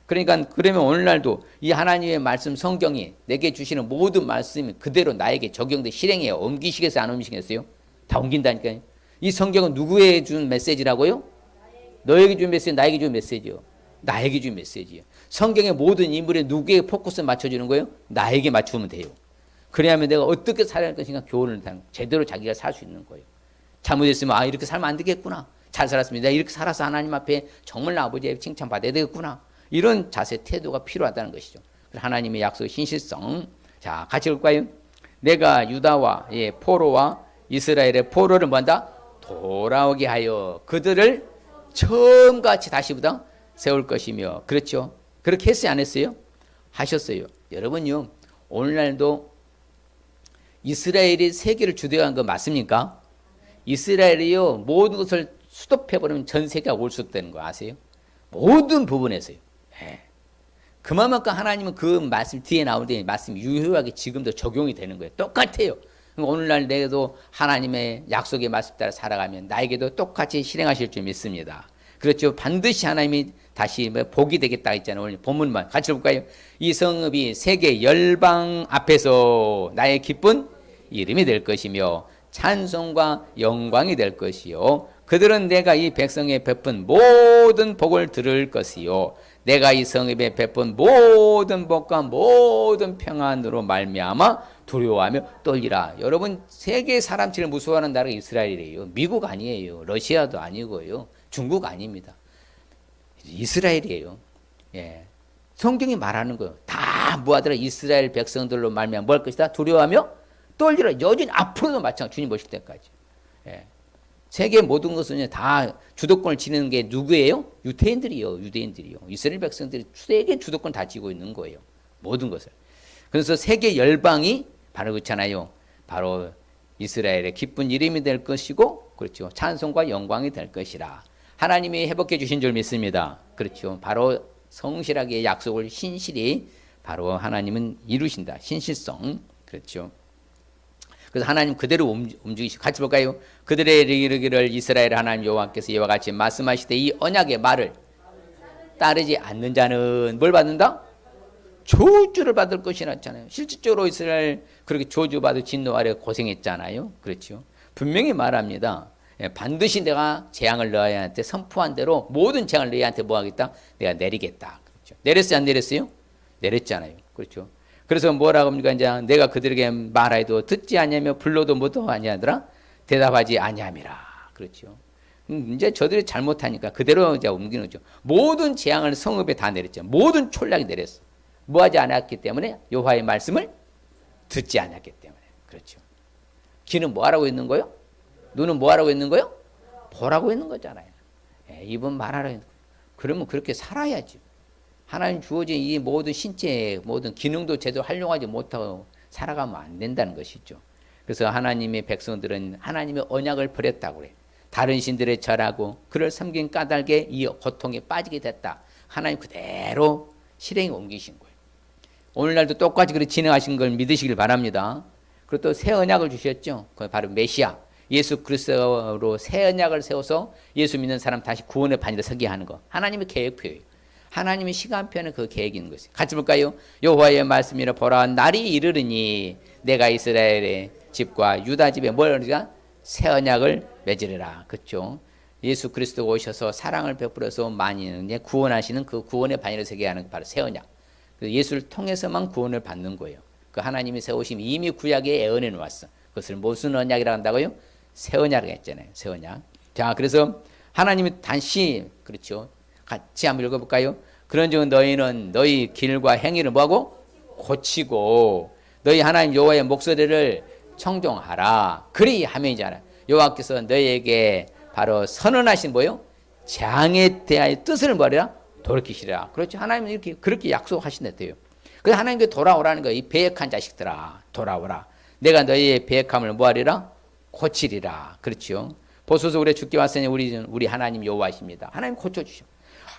그러니까 그러면 오늘날도 이 하나님의 말씀 성경이 내게 주시는 모든 말씀이 그대로 나에게 적용돼 실행에 옮기시겠어요? 안 옮기시겠어요? 다 옮긴다니까요. 이 성경은 누구에게 준 메시지라고요? 너에게 준 메시지, 나에게 준 메시지요. 나에게 준 메시지요. 성경의 모든 인물에 누구에게 포커스 맞춰주는 거예요? 나에게 맞추면 돼요. 그래야만 내가 어떻게 살아야 할 것인가 교훈을 제대로 자기가 살 수 있는 거예요. 잘못했으면 이렇게 살면 안 되겠구나. 잘 살았으면 내가 이렇게 살아서 하나님 앞에 정말 아버지의 칭찬받아야 되겠구나. 이런 자세 태도가 필요하다는 것이죠. 하나님의 약속 신실성. 자, 같이 볼까요? 내가 유다와 포로와 이스라엘의 포로를 뭐한다? 돌아오게 하여 그들을 처음같이 다시보다 세울 것이며. 그렇죠? 그렇게 했어요? 안 했어요? 하셨어요. 여러분요. 오늘날도 이스라엘이 세계를 주도한 거 맞습니까? 이스라엘이요. 모든 것을 스톱해버리면 전 세계가 올수되는 거 아세요? 모든 부분에서요. 네. 그만큼 하나님은 그 말씀 뒤에 나오는데 말씀이 유효하게 지금도 적용이 되는 거예요. 똑같아요. 오늘날 내게도 하나님의 약속의 말씀 따라 살아가면 나에게도 똑같이 실행하실 줄 믿습니다. 그렇죠. 반드시 하나님이 다시 복이 되겠다 했잖아요. 오늘 본문만 같이 볼까요? 이 성읍이 세계 열방 앞에서 나의 기쁜 이름이 될 것이며 찬송과 영광이 될 것이요. 그들은 내가 이 백성에 베푼 모든 복을 들을 것이요. 내가 이 성읍에 베푼 모든 복과 모든 평안으로 말미암아 두려워하며 떨리라. 여러분, 세계 사람 제일 무서워하는 나라가 이스라엘이에요. 미국 아니에요. 러시아도 아니고요. 중국 아닙니다. 이스라엘이에요. 예. 성경이 말하는 거예요. 다 뭐하더라? 이스라엘 백성들로 말미암아 뭘 것이다? 두려워하며 떨리라. 여전히 앞으로도 마찬가지. 주님 오실 때까지. 예. 세계 모든 것은 다 주도권을 지니는 게 누구예요? 유대인들이요. 유대인들이요. 이스라엘 백성들이 세계 주도권 다 쥐고 있는 거예요. 모든 것을. 그래서 세계 열방이 바로 그렇잖아요. 바로 이스라엘의 기쁜 이름이 될 것이고, 그렇죠. 찬송과 영광이 될 것이라. 하나님이 회복해 주신 줄 믿습니다. 그렇죠. 바로 성실하게 약속을 신실히 바로 하나님은 이루신다. 신실성. 그렇죠. 그래서 하나님 그대로 움직이시고 같이 볼까요? 그들의 이르기를 이스라엘 하나님 여호와께서 이와 같이 말씀하시되 이 언약의 말을 따르지 않는 자는 뭘 받는다? 저주를 받을 것이라 했잖아요. 실질적으로 이스라엘 그렇게 저주받을 진노 아래 고생했잖아요. 그렇죠. 분명히 말합니다. 반드시 내가 재앙을 너희한테 선포한 대로 모든 재앙을 너희한테 뭐 하겠다? 내가 내리겠다. 그렇죠. 내렸어요? 안 내렸어요? 내렸잖아요. 그렇죠. 그래서 뭐라고 합니까? 이제 내가 그들에게 말하여도 듣지 아니하며 불러도 뭐도 아니하더라? 대답하지 아니함이라. 그렇죠. 이제 저들이 잘못하니까 그대로 이제 옮기는 거죠. 모든 재앙을 성읍에 다 내렸죠. 모든 촌락이 내렸어. 뭐하지 않았기 때문에 여호와의 말씀을 듣지 않았기 때문에. 그렇죠. 귀는 뭐하라고 있는 거요? 눈은 뭐하라고 있는 거요? 보라고 있는 거잖아요. 입은 말하라고 있는 거예요. 그러면 그렇게 살아야죠. 하나님 주어진 이 모든 신체의 모든 기능도 제대로 활용하지 못하고 살아가면 안 된다는 것이죠. 그래서 하나님의 백성들은 하나님의 언약을 버렸다고 그래요. 다른 신들에 절하고 그를 섬긴 까닭에 이 고통에 빠지게 됐다. 하나님 그대로 실행에 옮기신 거예요. 오늘날도 똑같이 그렇게 진행하신 걸 믿으시길 바랍니다. 그리고 또 새 언약을 주셨죠. 그건 바로 메시아. 예수 그리스도로 새 언약을 세워서 예수 믿는 사람 다시 구원의 반열에 서게 하는 거. 하나님의 계획표예요. 하나님의 시간표는 그 계획인 것이에요. 같이 볼까요? 여호와의 말씀이라 보라 날이 이르르니 내가 이스라엘의 집과 유다 집에 뭘 하리라? 새 언약을 맺으리라. 그렇죠? 예수 그리스도가 오셔서 사랑을 베풀어서 만인을 구원하시는 그 구원의 반열에 서게 하는 바로 새 언약. 예수를 통해서만 구원을 받는 거예요. 그 하나님이 세우심 이미 구약에 애언해 놓았어. 그것을 무슨 언약이라고 한다고요? 새 언약이라고 했잖아요. 새 언약. 자, 그래서 하나님이 다시 그렇죠. 같이 한번 읽어볼까요? 그런즉 너희는 너희 길과 행위를 뭐하고? 고치고 너희 하나님 여호와의 목소리를 청종하라. 그리 하면이잖아. 여호와께서 너희에게 바로 선언하신 뭐요? 재앙에 대하여 뜻을 뭐하리라? 돌이키시라. 그렇죠. 하나님은 이렇게 그렇게 약속하신대요. 그래서 하나님께 돌아오라는 거예요. 이 배역한 자식들아, 돌아오라. 내가 너희의 배역함을 뭐하리라? 고치리라. 그렇죠. 보소서 우리 죽게 왔으니 우리 하나님 여호와이십니다. 하나님 고쳐주셔.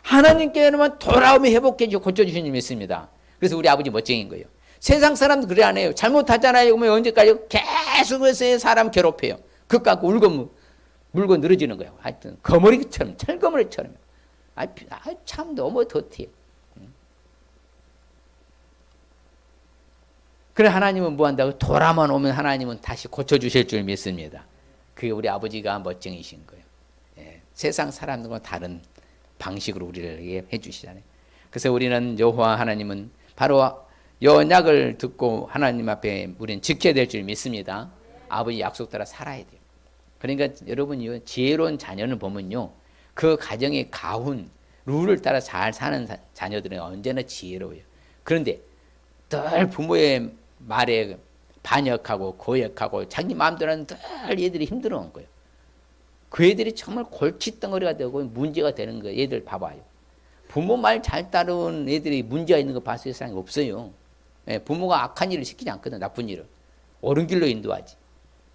하나님께만 돌아오면 회복해 주시고 고쳐주시는 줄 믿습니다. 그래서 우리 아버지 멋쟁인 거예요. 세상 사람도 그래 안 해요. 잘못하잖아요. 그러면 언제까지 계속해서 사람 괴롭혀요. 그것 갖고 물고 늘어지는 거예요. 하여튼 거머리처럼 철거머리처럼. 참 너무 더티해. 그래 하나님은 뭐 한다고? 돌아만 오면 하나님은 다시 고쳐주실 줄 믿습니다. 그게 우리 아버지가 멋쟁이신 거예요. 예, 세상 사람들과 다른 방식으로 우리를 해주시잖아요. 그래서 우리는 여호와 하나님은 바로 언약을 듣고 하나님 앞에 우리는 지켜야 될 줄 믿습니다. 아버지 약속 따라 살아야 돼요. 그러니까 여러분 지혜로운 자녀를 보면요. 그 가정의 가훈, 룰을 따라 잘 사는 자녀들은 언제나 지혜로워요. 그런데 늘 부모의 말에 반역하고 고역하고 자기 마음대로 하는 늘 얘들이 힘들어하는 거예요. 그 애들이 정말 골칫덩어리가 되고 문제가 되는 거예요. 얘들 봐봐요. 부모 말 잘 따르는 애들이 문제가 있는 거 봤을 세상에 없어요. 부모가 악한 일을 시키지 않거든. 나쁜 일을. 옳은 길로 인도하지.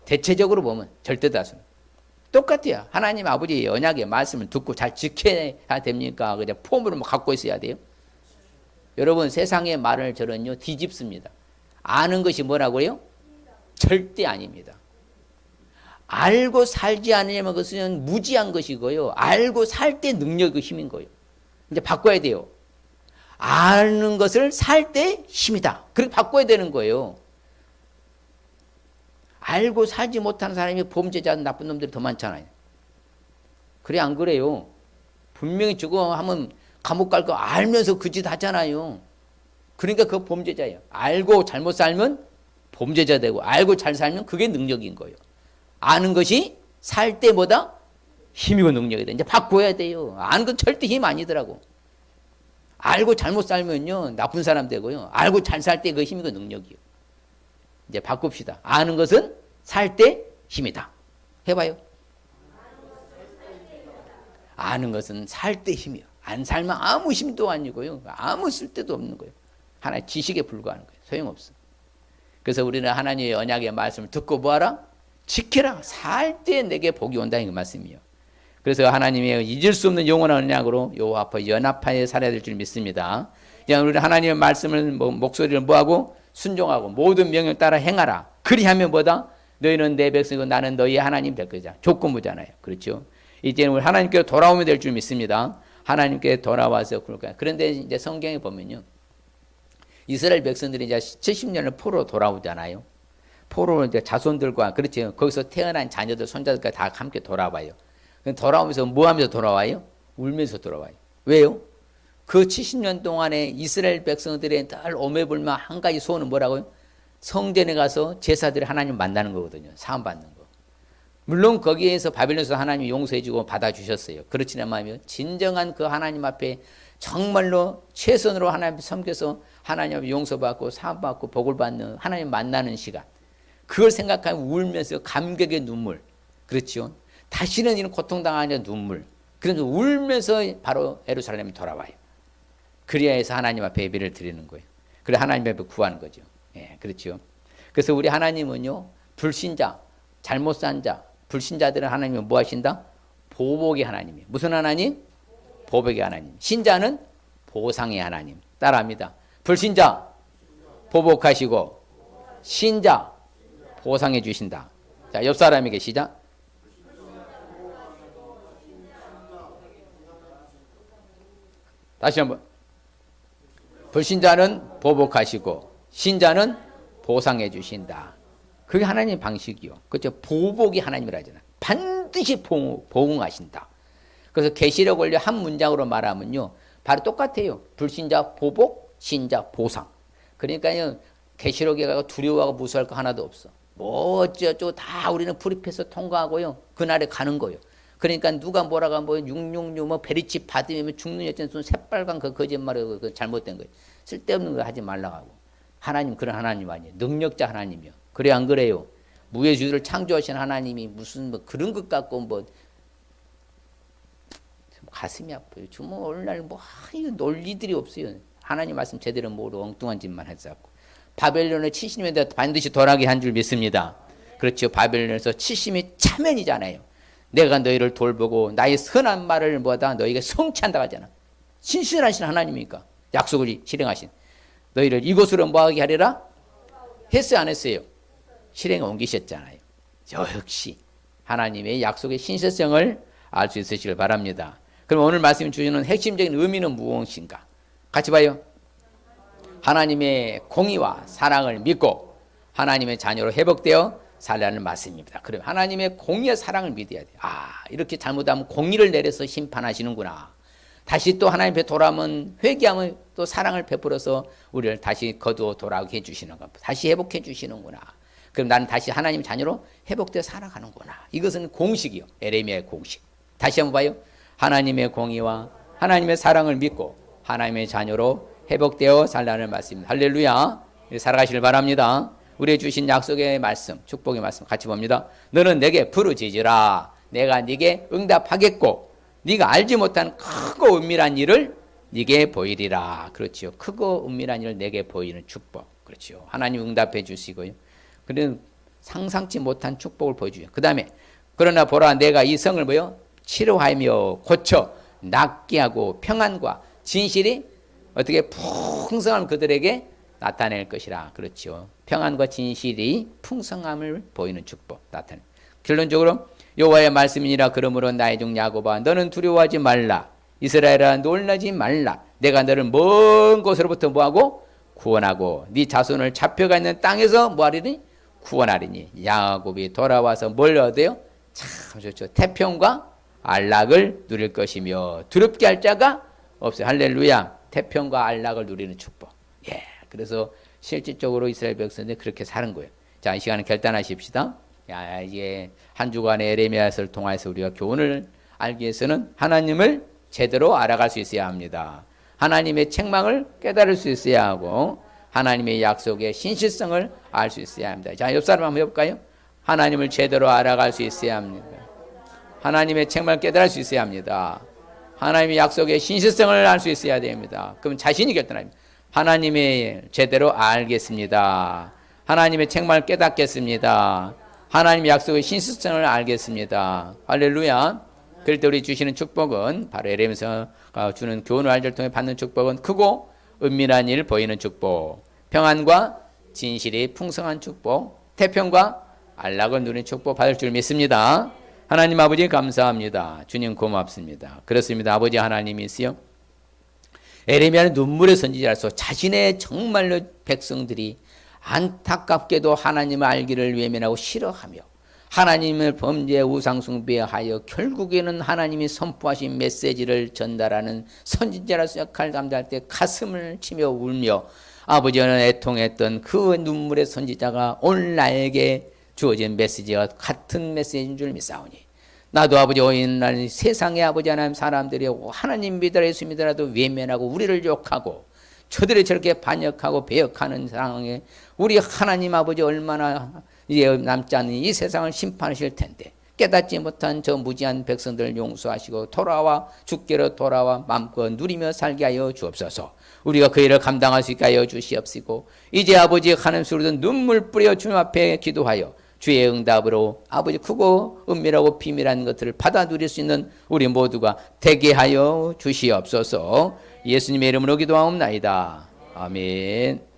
대체적으로 보면 절대 다수는. 똑같아요. 하나님 아버지의 언약의 말씀을 듣고 잘 지켜야 됩니까? 그냥 폼으로 갖고 있어야 돼요. 여러분 세상의 말을 저는요 뒤집습니다. 아는 것이 뭐라고요? 절대 아닙니다. 알고 살지 않으려면 그것은 무지한 것이고요. 알고 살 때 능력이 힘인 거예요. 이제 바꿔야 돼요. 아는 것을 살 때 힘이다. 그렇게 바꿔야 되는 거예요. 알고 살지 못하는 사람이 범죄자, 나쁜 놈들이 더 많잖아요. 그래 안 그래요? 분명히 저거 하면 감옥 갈 거 알면서 그 짓 하잖아요. 그러니까 그거 범죄자예요. 알고 잘못 살면 범죄자 되고 알고 잘 살면 그게 능력인 거예요. 아는 것이 살 때보다 힘이고 능력이 돼. 이제 바꿔야 돼요. 아는 건 절대 힘 아니더라고. 알고 잘못 살면요 나쁜 사람 되고요. 알고 잘 살 때 그 힘이고 능력이요. 이제 바꿉시다. 아는 것은 살 때 힘이다. 해봐요. 아는 것은 살 때 힘이요. 안 살면 아무 힘도 아니고요. 아무 쓸데도 없는 거예요. 하나의 지식에 불과하는 거예요. 소용없어. 그래서 우리는 하나님의 언약의 말씀을 듣고 뭐하라? 지키라. 살 때 내게 복이 온다는 그 말씀이요. 그래서 하나님의 잊을 수 없는 영원한 언약으로 여호와 앞에 연합하여 살아야 될 줄 믿습니다. 그냥 우리는 하나님의 말씀을 목소리를 뭐하고 순종하고 모든 명령 따라 행하라. 그리하면 뭐다? 너희는 내 백성이고 나는 너희 하나님 될 거잖아. 조건부잖아요. 그렇죠? 이제는 우리 하나님께 돌아오면 될 줄 믿습니다. 하나님께 돌아와서 그럴 거야. 그런데 이제 성경에 보면요. 이스라엘 백성들이 이제 70년을 포로로 돌아오잖아요. 포로로 이제 자손들과 그렇죠. 거기서 태어난 자녀들, 손자들까지 다 함께 돌아와요. 돌아오면서 뭐 하면서 돌아와요? 울면서 돌아와요. 왜요? 그 70년 동안에 이스라엘 백성들의 늘 오매불만 한 가지 소원은 뭐라고요? 성전에 가서 제사들이 하나님 만나는 거거든요. 사함 받는 거. 물론 거기에서 바벨론에서 하나님이 용서해주고 받아주셨어요. 그렇지만 진정한 그 하나님 앞에 정말로 최선으로 하나님 섬겨서 하나님 앞에 용서받고 사함받고 복을 받는 하나님 만나는 시간. 그걸 생각하면 울면서 감격의 눈물. 그렇죠? 다시는 이런 고통당하는 눈물. 그래서 울면서 바로 예루살렘에 돌아와요. 그래야 해서 하나님 앞에 예배를 드리는 거예요. 그래 하나님 앞에 구하는 거죠. 예, 그렇죠. 그래서 우리 하나님은요, 불신자, 잘못 산 자, 불신자들은 하나님은 뭐 하신다? 보복의 하나님이에요. 무슨 하나님? 보복의 하나님. 신자는 보상의 하나님. 따라합니다. 불신자, 보복하시고, 신자, 보상해 주신다. 자, 옆 사람에게 시작. 다시 한번. 불신자는 보복하시고 신자는 보상해 주신다. 그게 하나님의 방식이요. 그렇죠? 보복이 하나님이라 하잖아요. 반드시 보응하신다. 그래서 계시록 원리 한 문장으로 말하면요. 바로 똑같아요. 불신자 보복, 신자 보상. 그러니까요. 계시록에 가서 두려워하고 무서워할 거 하나도 없어. 뭐 어쩌고 다 우리는 불입해서 통과하고요. 그날에 가는 거예요. 그러니까 누가 뭐라고 하면 666 뭐 베리칩 받으면 죽는 여자는 손 새빨간 그 거짓말이고 그 잘못된 거예요. 쓸데없는 거 하지 말라고 하고. 하나님 그런 하나님 아니에요. 능력자 하나님이요. 그래 안 그래요? 무예주를 창조하신 하나님이 무슨 뭐 그런 것 같고 뭐 가슴이 아파요. 뭐 오늘날 뭐 논리들이 없어요. 하나님 말씀 제대로 모르고 엉뚱한 짓만 했었고. 바벨론의 70년대 반드시 돌아가게 한 줄 믿습니다. 그렇죠. 바벨론에서 70이 참연이잖아요. 내가 너희를 돌보고 나의 선한 말을 뭐다 너희에게 성취한다고 하잖아. 신실하신 하나님이니까 약속을 실행하신. 너희를 이곳으로 뭐하게 하리라? 했어요 안 했어요? 실행에 옮기셨잖아요. 역시 하나님의 약속의 신실성을 알 수 있으시길 바랍니다. 그럼 오늘 말씀 주시는 핵심적인 의미는 무엇인가? 같이 봐요. 하나님의 공의와 사랑을 믿고 하나님의 자녀로 회복되어 살라는 말씀입니다. 그럼 하나님의 공의와 사랑을 믿어야 돼요. 아, 이렇게 잘못하면 공의를 내려서 심판하시는구나. 다시 또 하나님 앞에 돌아오면 회개하면 또 사랑을 베풀어서 우리를 다시 거두어 돌아오게 해주시는 겁니다. 다시 회복해 주시는구나. 그럼 나는 다시 하나님 자녀로 회복되어 살아가는구나. 이것은 공식이요. 에레미야의 공식. 다시 한번 봐요. 하나님의 공의와 하나님의 사랑을 믿고 하나님의 자녀로 회복되어 살라는 말씀입니다. 할렐루야. 살아가시길 바랍니다. 우리의 주신 약속의 말씀, 축복의 말씀 같이 봅니다. 너는 내게 부르짖으라. 내가 네게 응답하겠고 네가 알지 못한 크고 은밀한 일을 네게 보이리라. 그렇죠. 크고 은밀한 일을 내게 보이는 축복. 그렇죠. 하나님 응답해 주시고요. 그런 상상치 못한 축복을 보여주죠. 그 다음에 그러나 보라 내가 이 성을 뭐요? 치료하며 고쳐 낫게 하고 평안과 진실이 어떻게 풍성한 그들에게 나타낼 것이라. 그렇죠. 평안과 진실이 풍성함을 보이는 축복 나타내. 결론적으로 여호와의 말씀이니라. 그러므로 나의 종 야곱아 너는 두려워하지 말라. 이스라엘아 놀라지 말라. 내가 너를 먼 곳으로부터 뭐하고 구원하고 네 자손을 잡혀가 있는 땅에서 뭐하리니 구원하리니. 야곱이 돌아와서 뭘 얻어요? 참 좋죠. 태평과 안락을 누릴 것이며 두렵게 할 자가 없어요. 할렐루야. 태평과 안락을 누리는 축복. 예. 그래서 실질적으로 이스라엘 백성들이 그렇게 사는 거예요. 자, 이 시간에 결단하십시다. 야, 이게 한 주간의 에레미야서를 통해서 우리가 교훈을 알기 위해서는 하나님을 제대로 알아갈 수 있어야 합니다. 하나님의 책망을 깨달을 수 있어야 하고 하나님의 약속의 신실성을 알 수 있어야 합니다. 자, 옆 사람 한번 해볼까요? 하나님을 제대로 알아갈 수 있어야 합니다. 하나님의 책망을 깨달을 수 있어야 합니다. 하나님의 약속의 신실성을 알 수 있어야 됩니다. 그럼 자신이 결단합니다. 하나님의 제대로 알겠습니다. 하나님의 책망을 깨닫겠습니다. 하나님의 약속의 신실성을 알겠습니다. 할렐루야. 그럴 때 우리 주시는 축복은 바로 에레미야서가 주는 교훈을 알기를 통해 받는 축복은 크고 은밀한 일 보이는 축복, 평안과 진실이 풍성한 축복, 태평과 안락을 누리는 축복 받을 줄 믿습니다. 하나님 아버지 감사합니다. 주님 고맙습니다. 그렇습니다. 아버지 하나님이시여 에레미야는 눈물의 선지자로서 자신의 정말로 백성들이 안타깝게도 하나님을 알기를 외면하고 싫어하며 하나님을 범죄 우상숭배하여 결국에는 하나님이 선포하신 메시지를 전달하는 선지자로서 역할을 감당할 때 가슴을 치며 울며 아버지는 애통했던 그 눈물의 선지자가 오늘 나에게 주어진 메시지와 같은 메시지인 줄 믿사오니 나도 아버지 오늘날 세상에 아버지 하나님 사람들이 하나님 믿으라 예수 믿으라도 외면하고 우리를 욕하고 저들이 저렇게 반역하고 배역하는 상황에 우리 하나님 아버지 얼마나 이제 남지 않은 이 세상을 심판하실 텐데 깨닫지 못한 저 무지한 백성들을 용서하시고 돌아와 주께로 돌아와 마음껏 누리며 살게 하여 주옵소서. 우리가 그 일을 감당할 수 있게 하여 주시옵시고 이제 아버지 하나님 소리도 눈물 뿌려 주님 앞에 기도하여 주의 응답으로 아버지 크고 은밀하고 비밀한 것들을 받아 누릴 수 있는 우리 모두가 되게 하여 주시옵소서. 예수님의 이름으로 기도하옵나이다. 아멘.